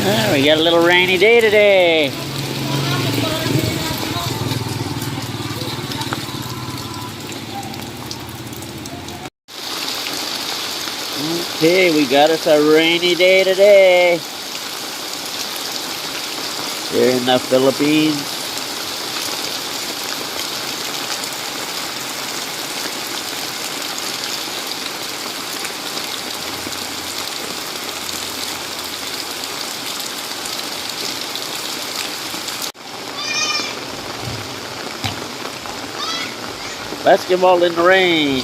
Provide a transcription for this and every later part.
We got a little rainy day today. Okay, we got us a rainy day today here in the Philippines. Basketball in the rain.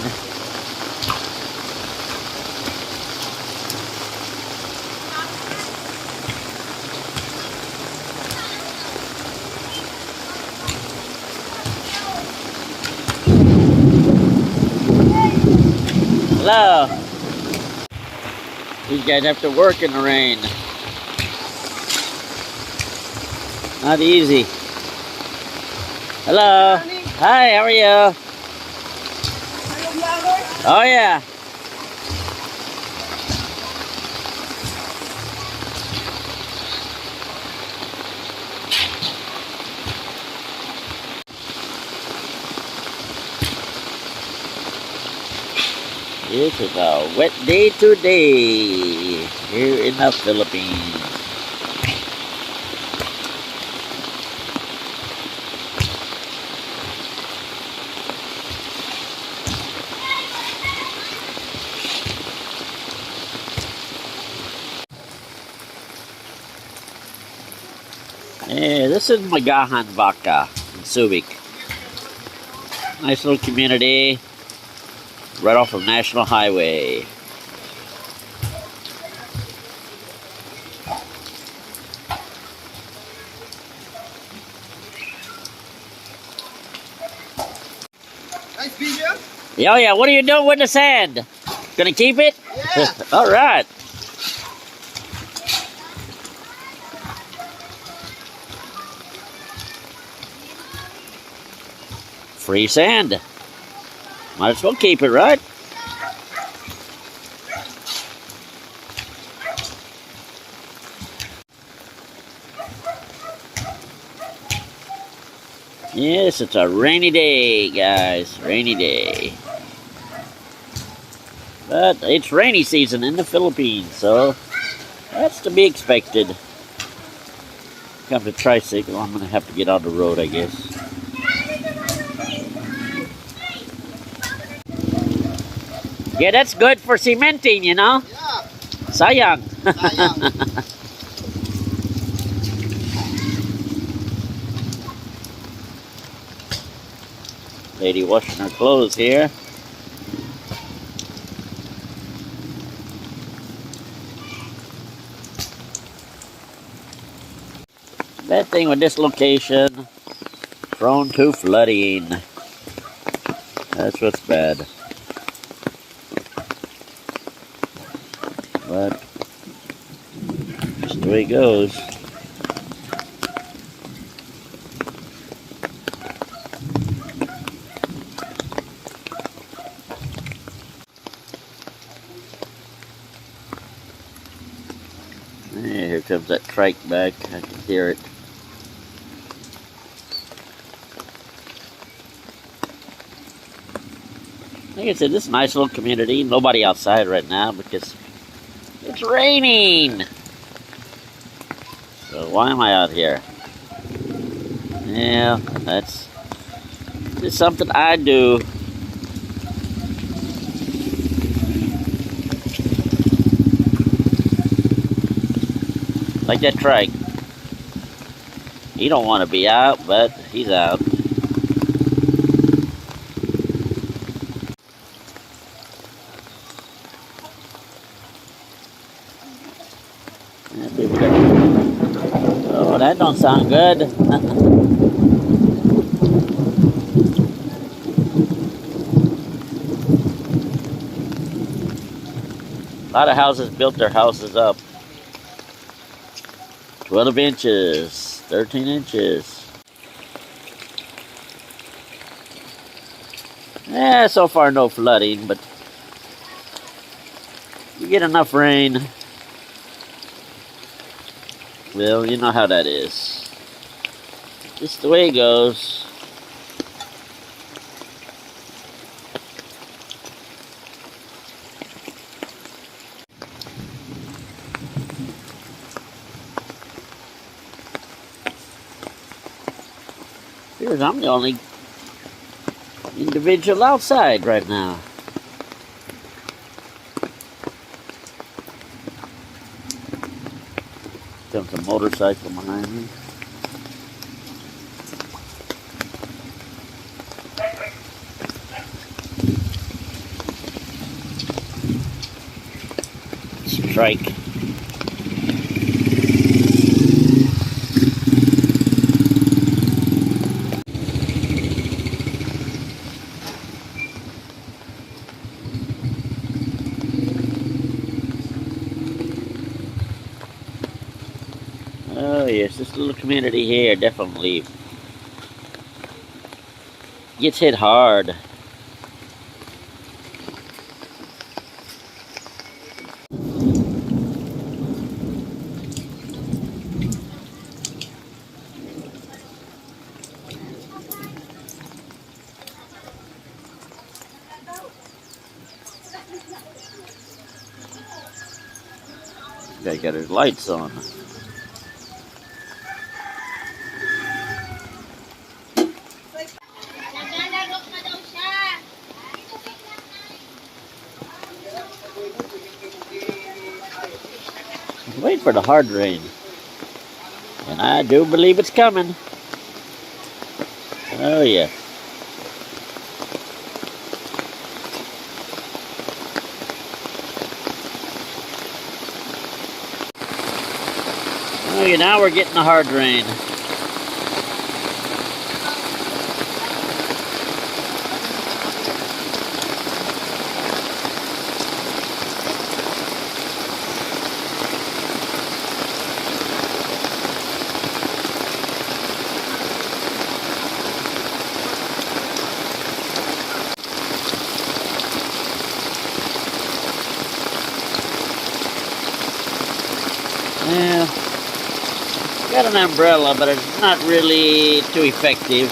Hello. These guys have to work in the rain. Not easy. Hello. Hi, how are you? Oh yeah. This is a wet day today here in the Philippines. Yeah, this is Magahan Vaca in Subic. Nice little community right off of National Highway. Nice video. Oh yeah, what are you doing with the sand? Gonna keep it? Yeah. All right. Free sand. Might as well keep it, right? Yes, it's a rainy day, guys. Rainy day. But it's rainy season in the Philippines, so that's to be expected. Come to tricycle, I'm gonna have to get on the road, I guess. Yeah, that's good for cementing, you know? Yeah. Sayang. Sayang. Lady washing her clothes here. Bad thing with this location, prone to flooding. That's what's bad. But just the way it goes. Here comes that trike back. I can hear it. Like I said, this is a nice little community. Nobody outside right now because it's raining. So why am I out here? Yeah, that's just something I do. Like that trike. He don't want to be out, but he's out. Oh, that don't sound good. A lot of houses built their houses up. 12 inches, 13 inches. Yeah, so far no flooding, but you get enough rain, Well, you know how that is. Just the way it goes. Here's I'm the only individual outside right now. Comes a motorcycle behind me. Strike. Oh yes, this little community here definitely gets hit hard. Guy got his lights on. Wait for the hard rain. And I do believe it's coming. Oh yeah. Oh yeah, now we're getting the hard rain. Yeah, got an umbrella, but it's not really too effective.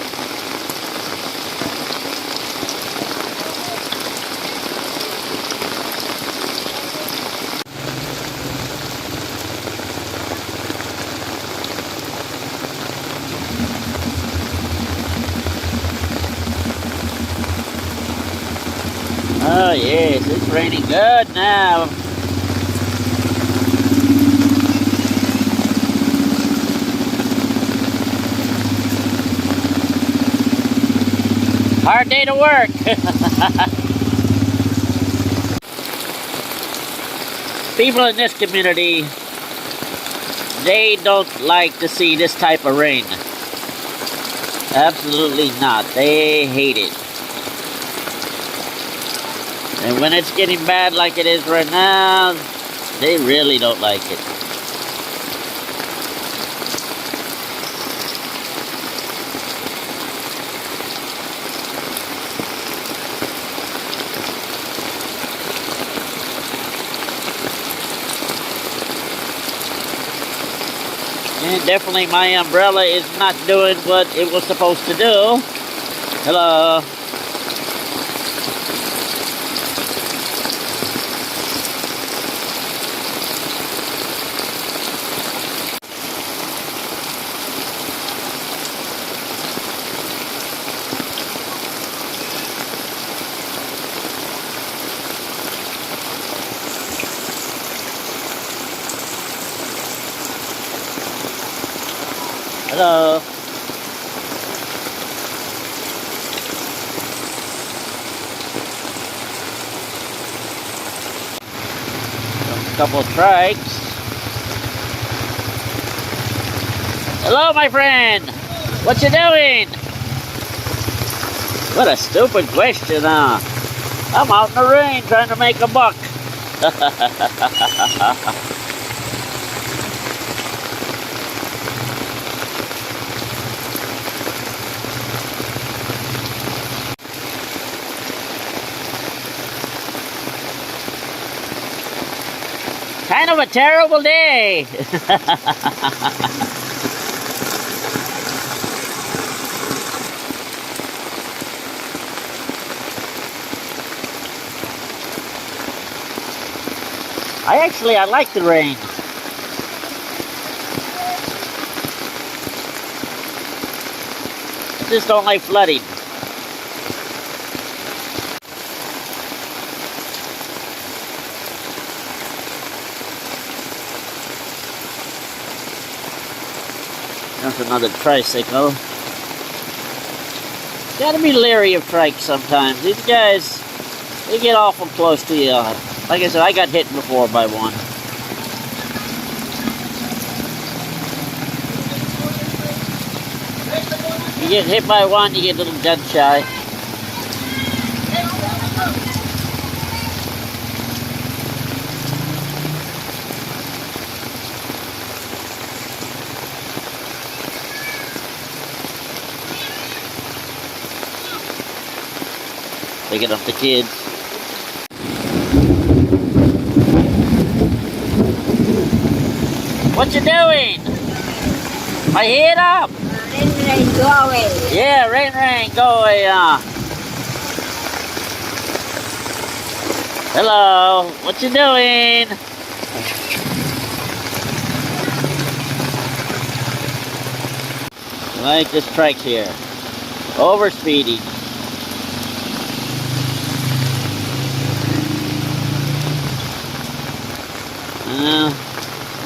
Oh yes, it's raining good now. Hard day to work. People in this community, they don't like to see this type of rain. Absolutely not. They hate it. And when it's getting bad like it is right now, they really don't like it. And definitely my umbrella is not doing what it was supposed to do. Hello. Hello. A couple of trikes. Hello, my friend. What you doing? What a stupid question, huh? I'm out in the rain trying to make a buck. Kind of a terrible day. I like the rain. I just don't like flooding. There's another tricycle. Gotta be leery of trikes sometimes. These guys, they get awful close to you. Like I said, I got hit before by one. You get hit by one, you get a little gun shy. Picking up the kids. What you doing? My head up. Rain, go away. Yeah, rain, go away. Hello, what you doing? Like this trike here. Overspeeding.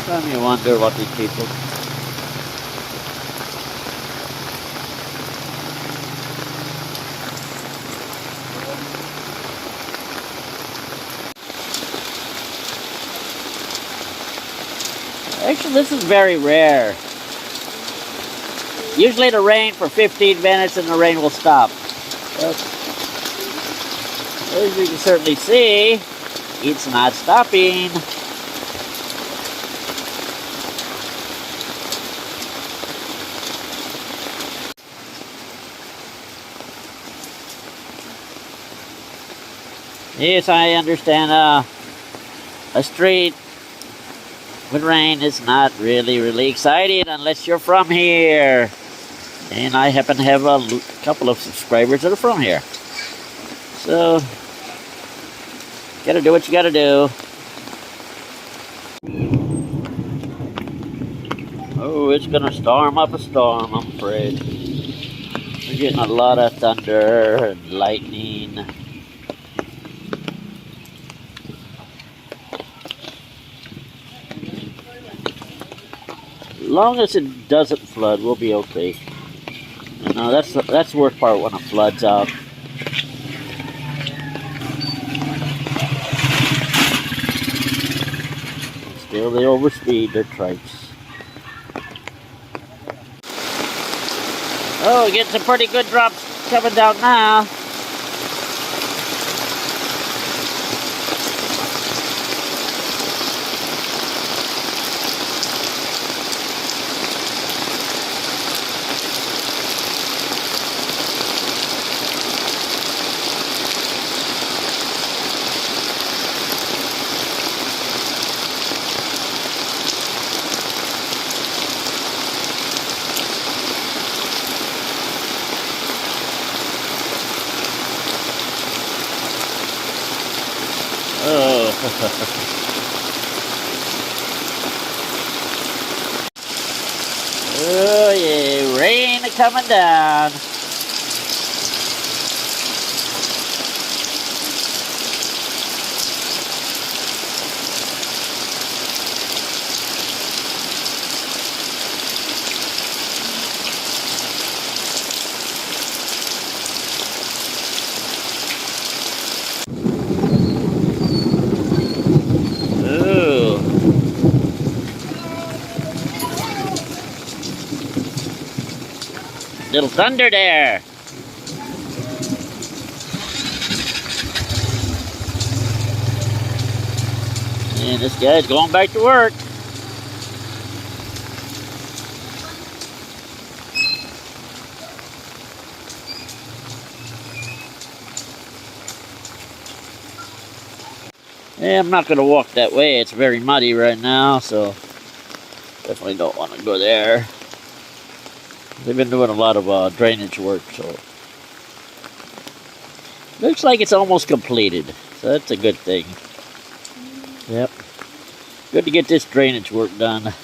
Sometimes you wonder about these people. Actually, this is very rare. Usually it'll rain for 15 minutes and the rain will stop. But as you can certainly see, it's not stopping. Yes, I understand. A street with rain is not really exciting unless you're from here. And I happen to have a couple of subscribers that are from here. So, gotta do what you gotta do. Oh, it's gonna storm up a storm, I'm afraid. We're getting a lot of thunder and lightning. As long as it doesn't flood, we'll be okay. You know, that's the worst part when it floods out. Still, they overspeed their trikes. Oh, getting some pretty good drops coming down now. Oh. Oh yeah, rain coming down. Little thunder there. And this guy's going back to work. Yeah, I'm not going to walk that way. It's very muddy right now, so definitely don't want to go there. They've been doing a lot of drainage work, so looks like it's almost completed. So that's a good thing. Yep. Good to get this drainage work done.